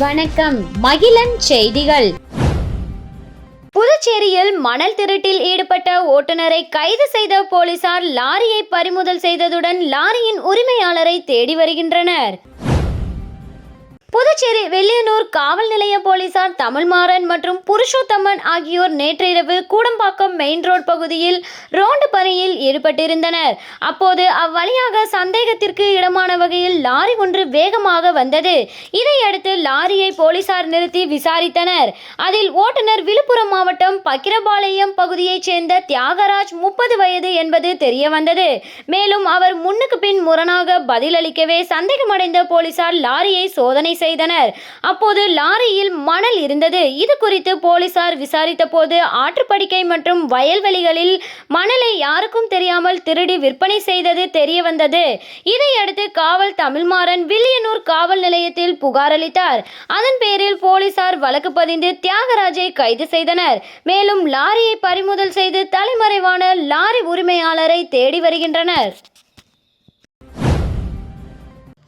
வணக்கம். மகிழன் செய்திகள். புதுச்சேரியில் மணல் திருட்டில் ஈடுபட்ட ஓட்டுநரை கைது செய்த போலீசார் லாரியை பறிமுதல் செய்ததுடன் லாரியின் உரிமையாளரை தேடி வருகின்றனர். புதுச்சேரி வில்லியனூர் காவல் நிலைய போலீசார் தமிழ்மாறன் மற்றும் புருஷோத்தமன் ஆகியோர் நேற்றிரவு கூடம்பாக்கம் மெயின் ரோட் பகுதியில் ரோந்து பணியில் ஈடுபட்டிருந்தனர். அப்போது அவ்வழியாக சந்தேகத்திற்கு இடமான வகையில் லாரி ஒன்று வேகமாக வந்தது. இதையடுத்து லாரியை போலீசார் நிறுத்தி விசாரித்தனர். அதில் ஓட்டுநர் விழுப்புரம் மாவட்டம் பக்கிரபாளையம் பகுதியைச் சேர்ந்த தியாகராஜ் 30 வயது என்பது தெரிய வந்தது. மேலும் அவர் முன்னுக்கு பின் முரணாக பதிலளிக்கவே சந்தேகமடைந்த போலீசார் லாரியை சோதனை செய்தனர். அப்போது லாரியில் மணல் இருந்தது. இது குறித்து போலீசார் விசாரித்த போது ஆற்றுப்படுக்கை மற்றும் வயல்வெளிகளில் மணலை யாருக்கும் தெரியாமல் திருடி விற்பனை செய்தது தெரிய வந்தது. இதையடுத்து காவல் தமிழ்மாறன் வில்லியனூர் காவல் நிலையத்தில் புகார் அளித்தார். அதன் பேரில் போலீசார் வழக்கு பதிந்து தியாகராஜை கைது செய்தனர். மேலும் லாரியை பறிமுதல் செய்து தலைமறைவான லாரி உரிமையாளரை தேடி வருகின்றனர்.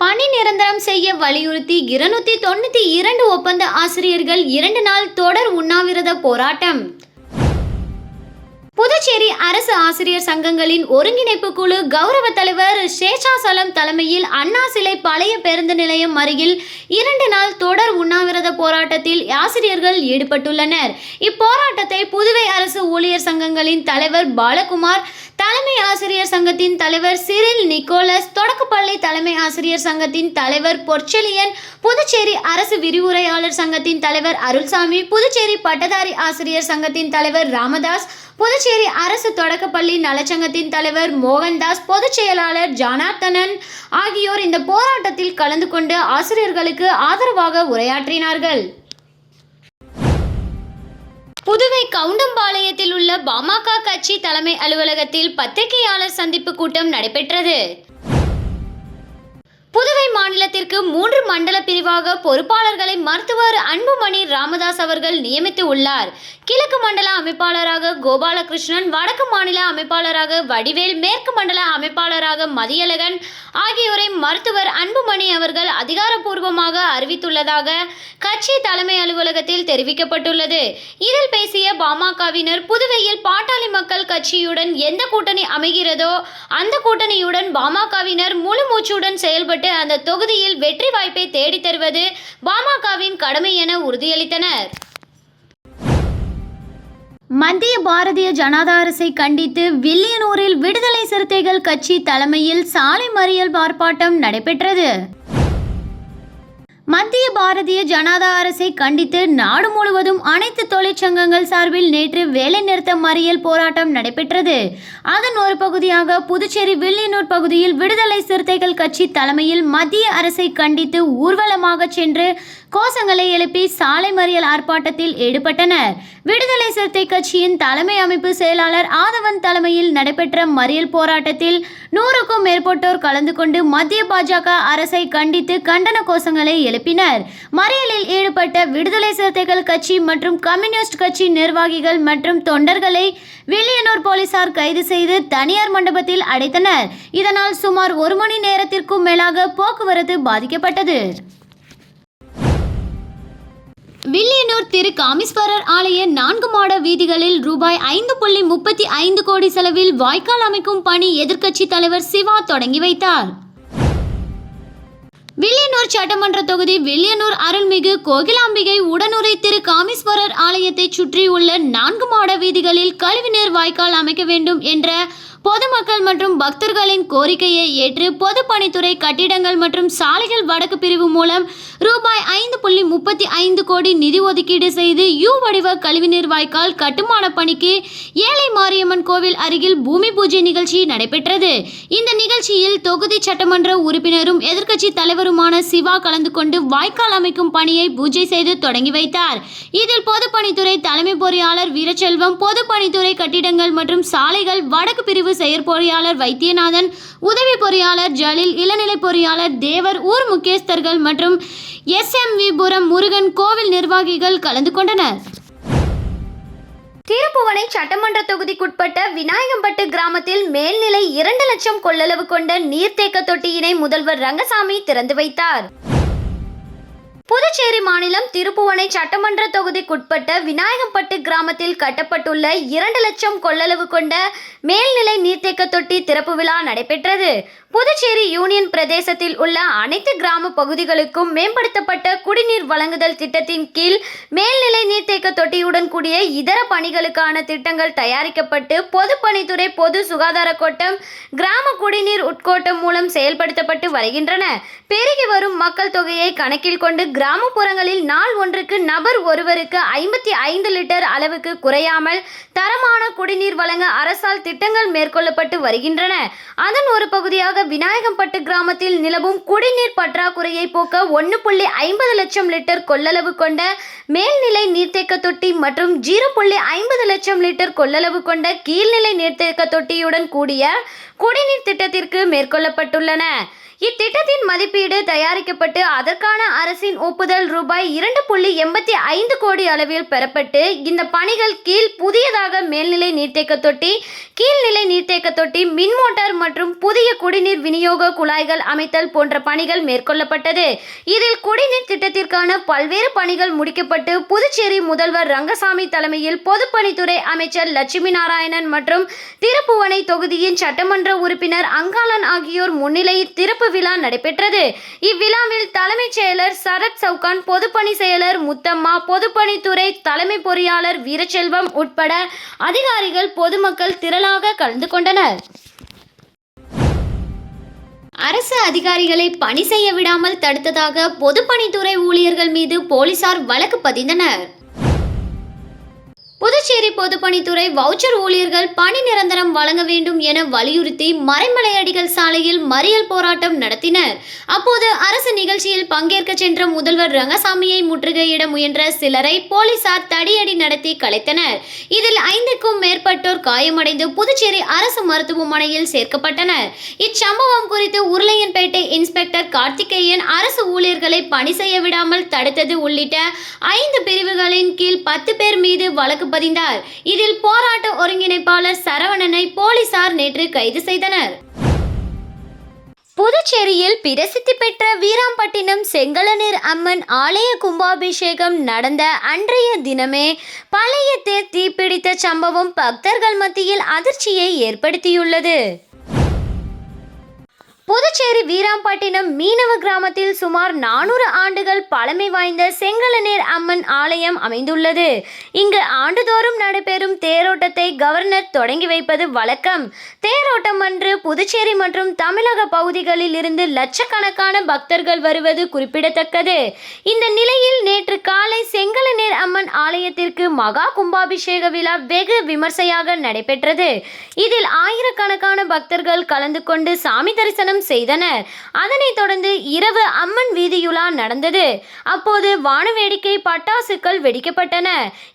பணி நிரந்தரம் செய்ய வலியுறுத்தி 292 ஒப்பந்த ஆசிரியர்கள் 2 நாள் தொடர் உண்ணாவிரத போராட்டம். புதுச்சேரி அரசு ஆசிரியர் சங்கங்களின் ஒருங்கிணைப்பு குழு கௌரவ தலைவர் சேஷாசலம் தலைமையில் அண்ணா சிலை பழைய பேருந்து நிலையம் அருகில் 2 நாள் தொடர் உண்ணாவிரத போராட்டத்தில் ஆசிரியர்கள் ஈடுபட்டுள்ளனர். இப்போராட்டத்தை புதுவை அரசு ஊழியர் சங்கங்களின் தலைவர் பாலகுமார், தலைமை ஆசிரியர் சங்கத்தின் தலைவர் சிரில் நிக்கோலஸ், தொடக்கப்பள்ளி தலைமை ஆசிரியர் சங்கத்தின் தலைவர் பொற்செலியன், புதுச்சேரி அரசு விரிவுரையாளர் சங்கத்தின் தலைவர் அருள்சாமி, புதுச்சேரி பட்டதாரி ஆசிரியர் சங்கத்தின் தலைவர் ராமதாஸ், புதுச்சேரி அரசு தொடக்கப்பள்ளி நலச்சங்கத்தின் தலைவர் மோகன்தாஸ், பொதுச் செயலாளர் ஜனார்த்தனன் ஆகியோர் இந்த போராட்டத்தில் கலந்து கொண்டு ஆசிரியர்களுக்கு ஆதரவாக உரையாற்றினார்கள். புதுவை கவுண்டம்பாளையத்தில் உள்ள பாமக கட்சி தலைமை அலுவலகத்தில் பத்திரிகையாளர் சந்திப்பு கூட்டம் நடைபெற்றது. புதுவை மாநிலத்திற்கு 3 மண்டல பிரிவாக பொறுப்பாளர்களை மருத்துவர் அன்புமணி ராமதாஸ் அவர்கள் நியமித்து உள்ளார். கிழக்கு மண்டல அமைப்பாளராக கோபாலகிருஷ்ணன், வடக்கு மாநில அமைப்பாளராக வடிவேல், மேற்கு மண்டல அமைப்பாளராக மதியழகன் ஆகியோரை மருத்துவர் அன்புமணி அவர்கள் அதிகாரப்பூர்வமாக அறிவித்துள்ளதாக கட்சி தலைமை அலுவலகத்தில் தெரிவிக்கப்பட்டுள்ளது. இதில் பேசிய பாமகவினர், புதுவையில் பாட்டாளி மக்கள் கட்சியுடன் எந்த கூட்டணி அமைகிறதோ அந்த கூட்டணியுடன் பாமகவினர் முழு மூச்சுடன் செயல்பட்டு அந்த தொகுதியில் வெற்றி வாய்ப்பை தேடி தருவது பாமகவின் கடமை என உறுதியளித்தனர். மத்திய பாரதிய ஜனதா அரசை கண்டித்து வில்லியனூரில் விடுதலை சிறுத்தைகள் கட்சி தலைமையில் சாலை மறியல் ஆர்ப்பாட்டம் நடைபெற்றது. மத்திய பாரதிய ஜனதா அரசை கண்டித்து நாடு முழுவதும் அனைத்து தொழிற்சங்கங்கள் சார்பில் நேற்று வேலைநிறுத்த மறியல் போராட்டம் நடைபெற்றது. அதன் ஒரு பகுதியாக புதுச்சேரி வில்லியனூர் பகுதியில் விடுதலை சிறுத்தைகள் கட்சி தலைமையில் மத்திய அரசை கண்டித்து ஊர்வலமாக சென்று கோஷங்களை எழுப்பி சாலை மறியல் ஆர்ப்பாட்டத்தில் ஈடுபட்டனர். விடுதலை சிறுத்தை கட்சியின் தலைமை அமைப்பு செயலாளர் ஆதவன் தலைமையில் நடைபெற்ற மறியல் போராட்டத்தில் 100க்கும் மேற்பட்டோர் கலந்து கொண்டு மத்திய பாஜக அரசை கண்டித்து கண்டன கோஷங்களை எழுப்பினர். மறியலில் ஈடுபட்ட விடுதலை சிறுத்தைகள் கட்சி மற்றும் கம்யூனிஸ்ட் கட்சி நிர்வாகிகள் மற்றும் தொண்டர்களை வில்லியனூர் போலீசார் கைது செய்து தனியார் மண்டபத்தில் அடைத்தனர். இதனால் சுமார் 1 மணி நேரத்திற்கும் மேலாக போக்குவரத்து பாதிக்கப்பட்டது. வில்லியனூர் திரு காமீஸ்வரர் ஆலய 4 மாட வீதிகளில் ரூபாய் 5.35 கோடி செலவில் வாய்க்கால் அமைக்கும் பணி எதிர்க்கட்சி தலைவர் சிவா தொடங்கி வைத்தார். வில்லியனூர் சட்டமன்ற தொகுதி வில்லியனூர் அருள்மிகு கோகிலாம்பிகை உடனுறை திரு காமீஸ்வரர் ஆலயத்தை சுற்றி உள்ள 4 மாட வீதிகளில் கழிவுநீர் வாய்க்கால் அமைக்க வேண்டும் என்ற பொதுமக்கள் மற்றும் பக்தர்களின் கோரிக்கையை ஏற்று பொதுப்பணித்துறை கட்டிடங்கள் மற்றும் சாலைகள் வடக்கு பிரிவு மூலம் ரூபாய் 5.35 கோடி நிதி ஒதுக்கீடு செய்து யூ வடிவ கழிவுநீர் வாய்க்கால் கட்டுமான பணிக்கு ஏழை மாரியம்மன் கோவில் அருகில் பூமி பூஜை நிகழ்ச்சி நடைபெற்றது. இந்த நிகழ்ச்சியில் தொகுதி சட்டமன்ற உறுப்பினரும் எதிர்க்கட்சி தலைவருமான சிவா கலந்து கொண்டு வாய்க்கால் அமைக்கும் பணியை பூஜை செய்து தொடங்கி வைத்தார். இதில் பொதுப்பணித்துறை தலைமை பொறியாளர் வீரச்செல்வம், பொதுப்பணித்துறை கட்டிடங்கள் மற்றும் சாலைகள் வடக்கு பிரிவு செயற்பொறியாளர் வைத்தியநாதன், உதவி பொறியாளர் ஜலீல், இளநிலை பொறியாளர் தேவர், ஊர் முக்கியஸ்தர்கள் மற்றும் SMVபுரம் முருகன் கோவில் நிர்வாகிகள் கலந்து கொண்டனர். திருப்புவனை சட்டமன்ற தொகுதிக்குட்பட்ட விநாயகம்பட்டு கிராமத்தில் மேல்நிலை 2 லட்சம் கொள்ளளவு கொண்ட நீர்த்தேக்க தொட்டியினை முதல்வர் ரங்கசாமி திறந்து வைத்தார். புதுச்சேரி மாநிலம் திருப்புவனை சட்டமன்ற தொகுதிக்குட்பட்ட விநாயகம்பட்டு கிராமத்தில் கட்டப்பட்டுள்ள 2 லட்சம் கொள்ளளவு கொண்ட மேல்நிலை நீர்த்தேக்க தொட்டி திறப்பு விழா நடைபெற்றது. புதுச்சேரி யூனியன் பிரதேசத்தில் உள்ள அனைத்து கிராம பகுதிகளுக்கும் மேம்படுத்தப்பட்ட குடிநீர் வழங்குதல் திட்டத்தின் கீழ் மேல்நிலை நீர்த்தேக்க தொட்டியுடன் கூடிய இதர பணிகளுக்கான திட்டங்கள் தயாரிக்கப்பட்டு பொதுப்பணித்துறை பொது சுகாதார கோட்டம் கிராம குடிநீர் உட்கோட்டம் மூலம் செயல்படுத்தப்பட்டு வருகின்றன. பெருகி வரும் மக்கள் தொகையை கணக்கில் கொண்டு கிராமப்புறங்களில் நாள் ஒன்றுக்கு நபர் ஒருவருக்கு 55 லிட்டர் அளவுக்கு குறையாமல் தரமான குடிநீர் வழங்க அரசால் திட்டங்கள் மேற்கொள்ளப்பட்டு வருகின்றன. அதன் ஒரு பகுதியாக விநாயகம்பட்டு கிராமத்தில் நிலவும் குடிநீர் பற்றாக்குறையை போக்க 1.50 லட்சம் லிட்டர் கொள்ளளவு கொண்ட மேல்நிலை நீர்த்தேக்க தொட்டி மற்றும் 0.50 லட்சம் லிட்டர் கொள்ளளவு கொண்ட கீழ்நிலை நீர்த்தேக்க தொட்டியுடன் கூடிய குடிநீர் திட்டத்திற்கு மேற்கொள்ளப்பட்டுள்ளன. இத்திட்டத்தின் மதிப்பீடு தயாரிக்கப்பட்டு அதற்கான அரசின் ஒப்புதல் ரூபாய் 2.85 கோடி அளவில் பெறப்பட்டு இந்த பணிகள் கீழ் புதியதாக மேல்நிலை நீர்த்தேக்க தொட்டி, கீழ்நிலை நீர்த்தேக்க தொட்டி, மின் மோட்டார் மற்றும் புதிய குடிநீர் விநியோக குழாய்கள் அமைத்தல் போன்ற பணிகள் மேற்கொள்ளப்பட்டது. இதில் குடிநீர் திட்டத்திற்கான பல்வேறு பணிகள் முடிக்கப்பட்டு புதுச்சேரி முதல்வர் ரங்கசாமி தலைமையில் பொதுப்பணித்துறை அமைச்சர் லட்சுமி நாராயணன் மற்றும் திருப்புவனை தொகுதியின் சட்டமன்ற உறுப்பினர் அங்காளன் ஆகியோர் முன்னிலையில் திறப்பு விழா நடைபெற்றது. இவ்விழாவில் தலைமைச் செயலர் சரத் சவுகான், பொதுப்பணி செயலர் முத்தம்மா, பொதுப்பணித்துறை தலைமை பொறியாளர் வீரச்செல்வம் உட்பட அதிகாரிகள், பொதுமக்கள் திரளாக கலந்து கொண்டனர். அரசு அதிகாரிகளை பணி செய்ய விடாமல் தடுத்ததாக பொதுப்பணித்துறை ஊழியர்கள் மீது போலீசார் வழக்கு பதிந்தனர். புதுச்சேரி பொதுப்பணித்துறை வவுச்சர் ஊழியர்கள் பணி நிரந்தரம் வழங்க வேண்டும் என வலியுறுத்தி மறைமலையடிகள் சாலையில் மறியல் போராட்டம் நடத்தினர். அப்போது அரசு நிகழ்ச்சியில் பங்கேற்க சென்ற முதல்வர் ரங்கசாமியை முற்றுகையிட முயன்ற சிலரை போலீசார் தடியடி நடத்தி கலைத்தனர். இதில் 5க்கும் மேற்பட்டோர் காயமடைந்து புதுச்சேரி அரசு மருத்துவமனையில் சேர்க்கப்பட்டனர். இச்சம்பவம் குறித்து உருளையன்பேட்டை இன்ஸ்பெக்டர் கார்த்திகேயன் அரசு ஊழியர்களை பணி செய்ய விடாமல் தடுத்தது உள்ளிட்ட 5 பிரிவுகளின் கீழ் 10 பேர் மீது வழக்கு பதிந்தார். இதில் போராட்ட ஒருங்கிணைப்பாளர் சரவணனை போலீசார் நேற்று கைது செய்தனர். புதுச்சேரியில் பிரசித்தி பெற்ற வீராம்பட்டினம் செங்கலநீர் அம்மன் ஆலய கும்பாபிஷேகம் நடந்த அன்றைய தினமே பழைய தேர் தீப்பிடித்த சம்பவம் பக்தர்கள் மத்தியில் அதிர்ச்சியை ஏற்படுத்தியுள்ளது. புதுச்சேரி வீராம்பட்டினம் மீனவ கிராமத்தில் சுமார் 400 ஆண்டுகள் பழமை வாய்ந்த செங்கலநீர் அம்மன் ஆலயம் அமைந்துள்ளது. இங்கு ஆண்டுதோறும் நடைபெறும் தேரோட்டத்தை கவர்னர் தொடங்கி வைப்பது வழக்கம். தேரோட்டம் அன்று புதுச்சேரி மற்றும் தமிழக பகுதிகளில் இருந்து லட்சக்கணக்கான பக்தர்கள் வருவது குறிப்பிடத்தக்கது. இந்த நிலையில் நேற்று காலை செங்கலநீர் அம்மன் ஆலயத்திற்கு மகா கும்பாபிஷேக விழா வெகு விமர்சையாக நடைபெற்றது. இதில் ஆயிரக்கணக்கான பக்தர்கள் கலந்து கொண்டு சாமி தரிசனம் செய்தனர். அதனைத் தொடர்ந்து இரவு அம்மன் வீதியுலா நடந்தது. அப்போது வானவேடிக்கை பட்டாசுகள் வெடிக்கப்பட்டன.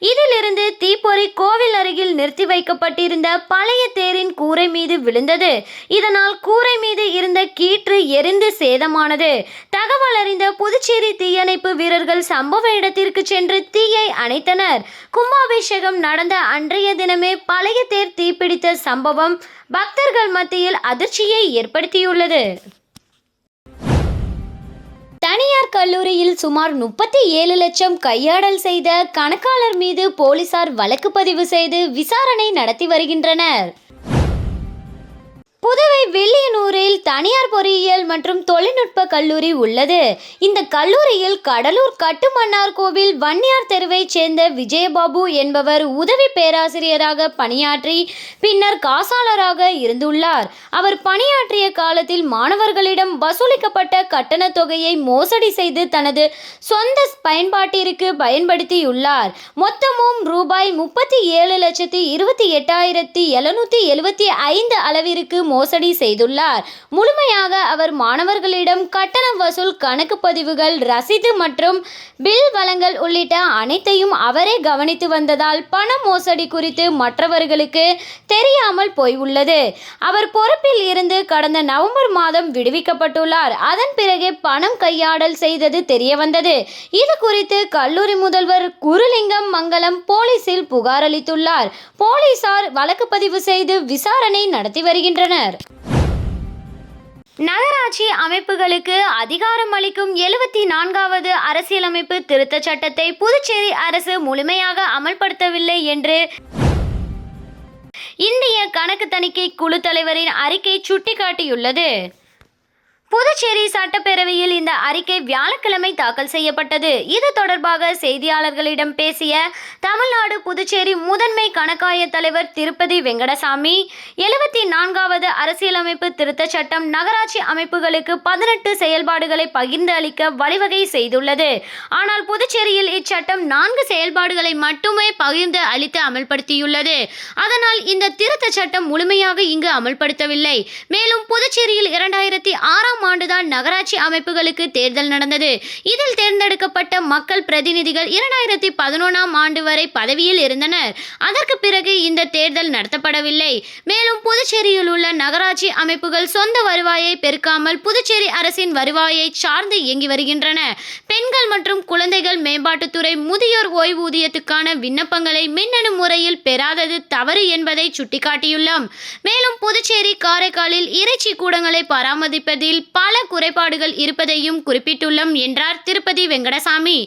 இதிலிருந்து தீப்பொறி கோவில் அருகில் நிறுத்தி வைக்கப்பட்டிருந்த பழைய தேரின் கூரை மீது விழுந்தது. இதனால் கூரை மீது இருந்த கீற்று எரிந்து சேதமானது. தகவல் அறிந்த புதுச்சேரி தீயணைப்பு வீரர்கள் சம்பவ இடத்திற்கு சென்று தீயை அணைத்தனர். கும்பாபிஷேகம் நடந்த அன்றைய தினமே பழைய தேர் தீப்பிடித்த சம்பவம் பக்தர்கள் மத்தியில் அதிர்ச்சியை ஏற்படுத்தியுள்ளது. தனியார் கல்லூரியில் சுமார் 37 லட்சம் கையாடல் செய்த கணக்காளர் மீது போலீசார் வழக்கு பதிவு செய்து விசாரணை நடத்தி வருகின்றனர். புதுவை வெள்ளியனூரில் தனியார் பொறியியல் மற்றும் தொழில்நுட்ப கல்லூரி உள்ளது. இந்த கல்லூரியில் கடலூர் கட்டுமன்னார் கோவில் வன்னியார் தெருவைச் சேர்ந்த விஜயபாபு என்பவர் உதவி பேராசிரியராக பணியாற்றி பின்னர் காசாளராக இருந்துள்ளார். அவர் பணியாற்றிய காலத்தில் மாணவர்களிடம் வசூலிக்கப்பட்ட கட்டண தொகையை மோசடி செய்து தனது சொந்த பயன்பாட்டிற்கு பயன்படுத்தியுள்ளார். மொத்தமும் ரூபாய் 37,28,775 அளவிற்கு மோசடி செய்துள்ளார். முழுமையாக அவர் மாணவர்களிடம் கட்டணம் வசூல், கணக்கு பதிவுகள், ரசீது மற்றும் பில் வழங்கல் உள்ளிட்ட அனைத்தையும் அவரே கவனித்து வந்ததால் பண மோசடி குறித்து மற்றவர்களுக்கு தெரியாமல் போய் உள்ளது. அவர் பொறுப்பில் இருந்து கடந்த நவம்பர் மாதம் விடுவிக்கப்பட்டுள்ளார். அதன் பிறகே பணம் கையாடல் செய்தது தெரியவந்தது. இது குறித்து கல்லூரி முதல்வர் குருலிங்கம் மங்கலம் போலீசில் புகார் அளித்துள்ளார். போலீசார் வழக்கு பதிவு செய்து விசாரணை நடத்தி வருகின்றனர். நகராட்சி அமைப்புகளுக்கு அதிகாரம் அளிக்கும் 74வது அரசியலமைப்பு திருத்தச் சட்டத்தை புதுச்சேரி அரசு முழுமையாக அமல்படுத்தவில்லை என்று இந்திய கணக்கு தணிக்கை குழு தலைவரின் அறிக்கை சுட்டிக்காட்டியுள்ளது. புதுச்சேரி சட்டப்பேரவையில் இந்த அறிக்கை வியாழக்கிழமை தாக்கல் செய்யப்பட்டது. இது தொடர்பாக செய்தியாளர்களிடம் பேசிய தமிழ்நாடு புதுச்சேரி முதன்மை கணக்காய தலைவர் திருப்பதி வெங்கடசாமி, 74வது அரசியலமைப்பு திருத்தச் சட்டம் நகராட்சி அமைப்புகளுக்கு 18 செயல்பாடுகளை பகிர்ந்து அளிக்க வழிவகை செய்துள்ளது. ஆனால் புதுச்சேரியில் இச்சட்டம் 4 செயல்பாடுகளை மட்டுமே பகிர்ந்து அளித்து அமல்படுத்தியுள்ளது. அதனால் இந்த திருத்தச் சட்டம் முழுமையாக இங்கு அமல்படுத்தவில்லை. மேலும் புதுச்சேரியில் 2006ஆம் ஆண்டுதான் நகராட்சி அமைப்புகளுக்கு தேர்தல் நடந்தது. இதில் தேர்ந்தெடுக்கப்பட்ட மக்கள் பிரதிநிதிகள் 2011ஆம் ஆண்டு வரை பதவியில் இருந்தனர். அதற்கு பிறகு இந்த தேர்தல் நடத்தப்படவில்லை. மேலும் புதுச்சேரியில் உள்ள நகராட்சி அமைப்புகள் சொந்த வருவாயை பெருக்காமல் புதுச்சேரி அரசின் வருவாயை சார்ந்து இயங்கி வருகின்றன. பெண்கள் மற்றும் குழந்தைகள் மேம்பாட்டுத்துறை முதியோர் ஓய்வூதியத்துக்கான விண்ணப்பங்களை மின்னணு முறையில் பெறாதது தவறு என்பதை சுட்டிக்காட்டியுள்ளோம். மேலும் புதுச்சேரி காரைக்காலில் இறைச்சி கூடங்களை பராமரிப்பதில் பல குறைபாடுகள் இருப்பதையும் குறிப்பிட்டுள்ளோம் என்றார் திருப்பதி வெங்கடசாமி.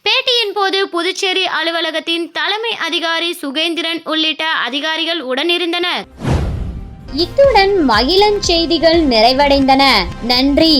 பேட்டியின் போது புதுச்சேரி அலுவலகத்தின் தலைமை அதிகாரி சுகேந்திரன் உள்ளிட்ட அதிகாரிகள் உடனிருந்தனர். இத்துடன் மகிழன் செய்திகள் நிறைவடைந்தன. நன்றி.